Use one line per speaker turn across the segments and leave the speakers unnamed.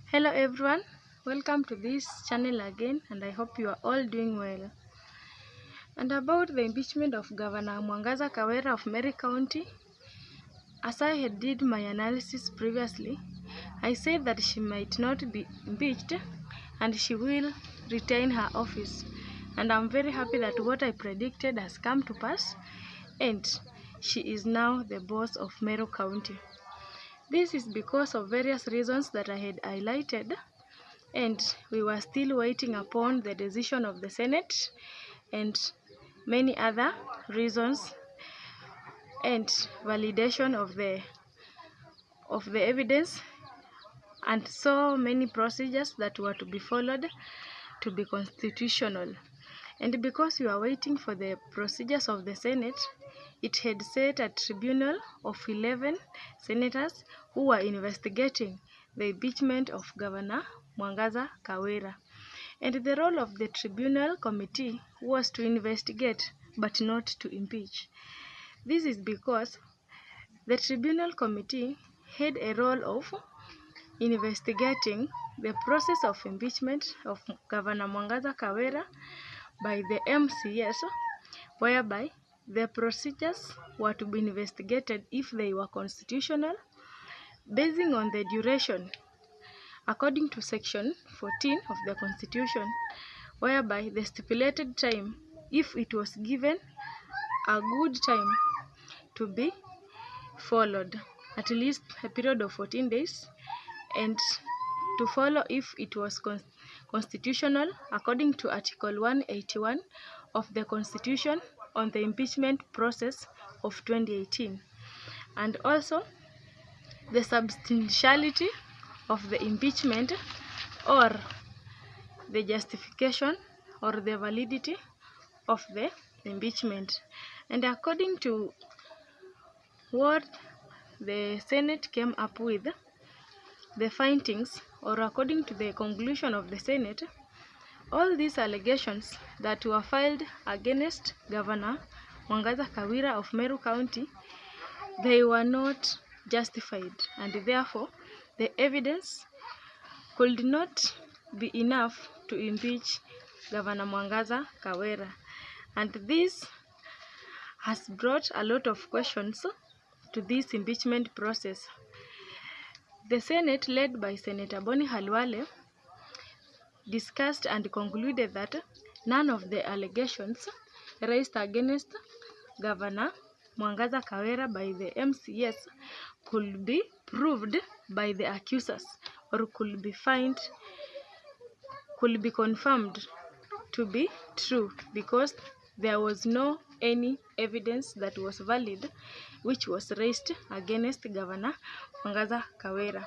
Hello everyone, welcome to this channel again, and I hope you are all doing well. And about the impeachment of Governor Mwangaza Kawira of Meru County, as I had did my analysis previously, I said that she might not be impeached and she will retain her office. And I'm very happy that what I predicted has come to pass, and she is now the boss of Meru County. This is because of various reasons that I had highlighted, and we were still waiting upon the decision of the Senate and many other reasons and validation of the evidence, and so many procedures that were to be followed to be constitutional. And because we are waiting for the procedures of the Senate, it had set a tribunal of 11 senators who were investigating the impeachment of Governor Mwangaza Kawira. And the role of the tribunal committee was to investigate but not to impeach. This is because the tribunal committee had a role of investigating the process of impeachment of Governor Mwangaza Kawira by the MCS, whereby the procedures were to be investigated if they were constitutional, basing on the duration according to section 14 of the Constitution, whereby the stipulated time, if it was given a good time to be followed, at least a period of 14 days, and to follow if it was constitutional according to Article 181 of the Constitution on the impeachment process of 2018, and also the substantiality of the impeachment, or the justification or the validity of the impeachment. And according to what the Senate came up with, the findings, or according to the conclusion of the Senate, all these allegations that were filed against Governor Mwangaza Kawira of Meru County, they were not justified, and therefore the evidence could not be enough to impeach Governor Mwangaza Kawira. And this has brought a lot of questions to this impeachment process. The Senate, led by Senator Boni Halwale, discussed and concluded that none of the allegations raised against Governor Mwangaza Kawira by the MCS could be proved by the accusers, or could be confirmed to be true, because there was no any evidence that was valid which was raised against Governor Mwangaza Kawira.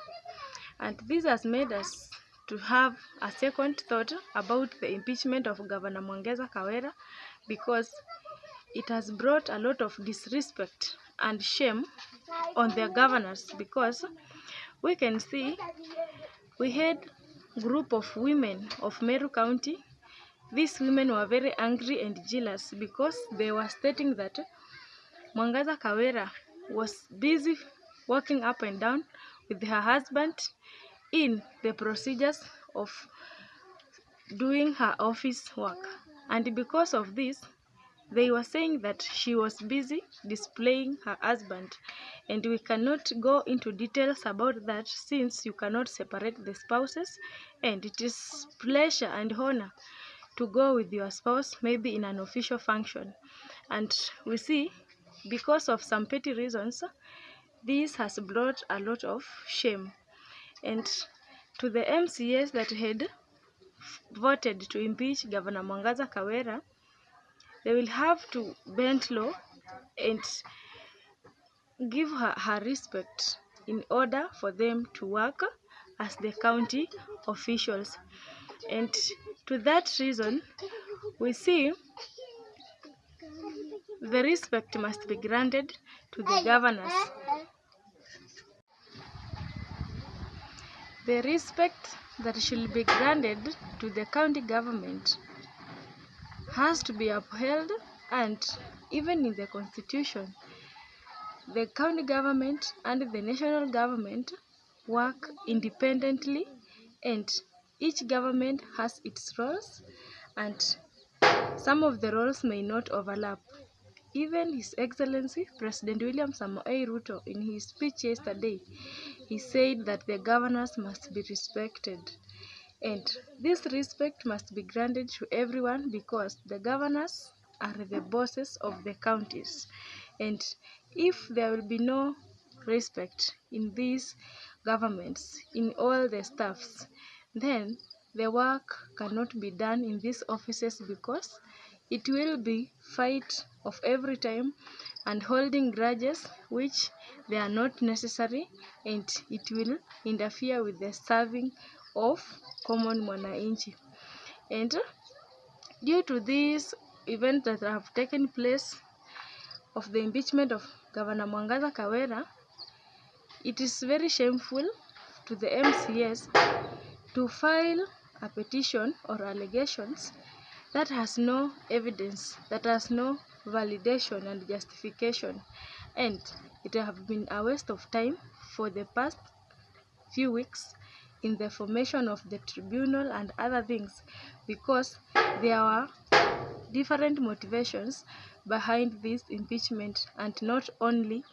And this has made us to have a second thought about the impeachment of Governor Mwangaza Kawira, because it has brought a lot of disrespect and shame on their governors. Because we can see we had a group of women of Meru County. These women were very angry and jealous because they were stating that Mwangaza Kawira was busy walking up and down with her husband in the procedures of doing her office work. And because of this, they were saying that she was busy displaying her husband. And we cannot go into details about that, since you cannot separate the spouses, and it is pleasure and honor to go with your spouse, maybe in an official function. And we see, because of some petty reasons, this has brought a lot of shame. And to the MCAs that had voted to impeach Governor Mwangaza Kawira, they will have to bend low and give her respect in order for them to work as the county officials. And to that reason, we see the respect must be granted to the governors. The respect that should be granted to the county government has to be upheld, and even in the Constitution, the county government and the national government work independently and each government has its roles, and some of the roles may not overlap. Even His Excellency President William Samoei Ruto, in his speech yesterday, he said that the governors must be respected. And this respect must be granted to everyone because the governors are the bosses of the counties. And if there will be no respect in these governments, in all the staffs, then the work cannot be done in these offices because it will be fight of every time and holding grudges which they are not necessary, and it will interfere with the serving of common mwananchi. And due to this event that have taken place of the impeachment of Governor Mwangaza Kawira, it is very shameful to the MCS to file a petition or allegations that has no evidence, that has no validation and justification, and it have been a waste of time for the past few weeks in the formation of the tribunal and other things, because there were different motivations behind this impeachment and not only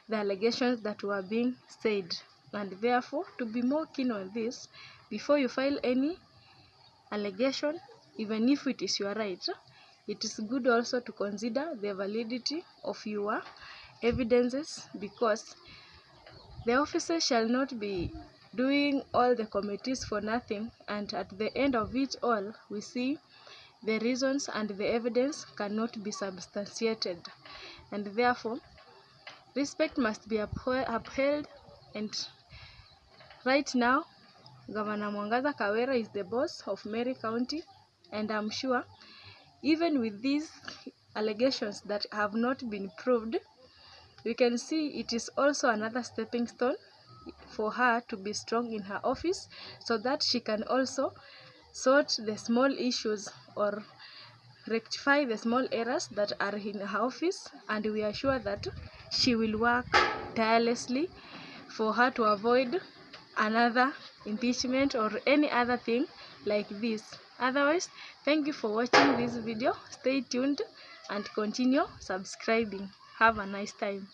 the allegations that were being said. And therefore, to be more keen on this, before you file any allegation, even if it is your right, it is good also to consider the validity of your evidences, because the officers shall not be doing all the committees for nothing, and at the end of it all, we see the reasons and the evidence cannot be substantiated. And therefore, respect must be upheld. And right now, Governor Mwangaza Kawira is the boss of Meru County, and I'm sure even with these allegations that have not been proved, we can see it is also another stepping stone for her to be strong in her office, so that she can also sort the small issues or rectify the small errors that are in her office. And we are sure that she will work tirelessly for her to avoid another impeachment or any other thing like this. Otherwise, thank you for watching this video. Stay tuned and continue subscribing. Have a nice time.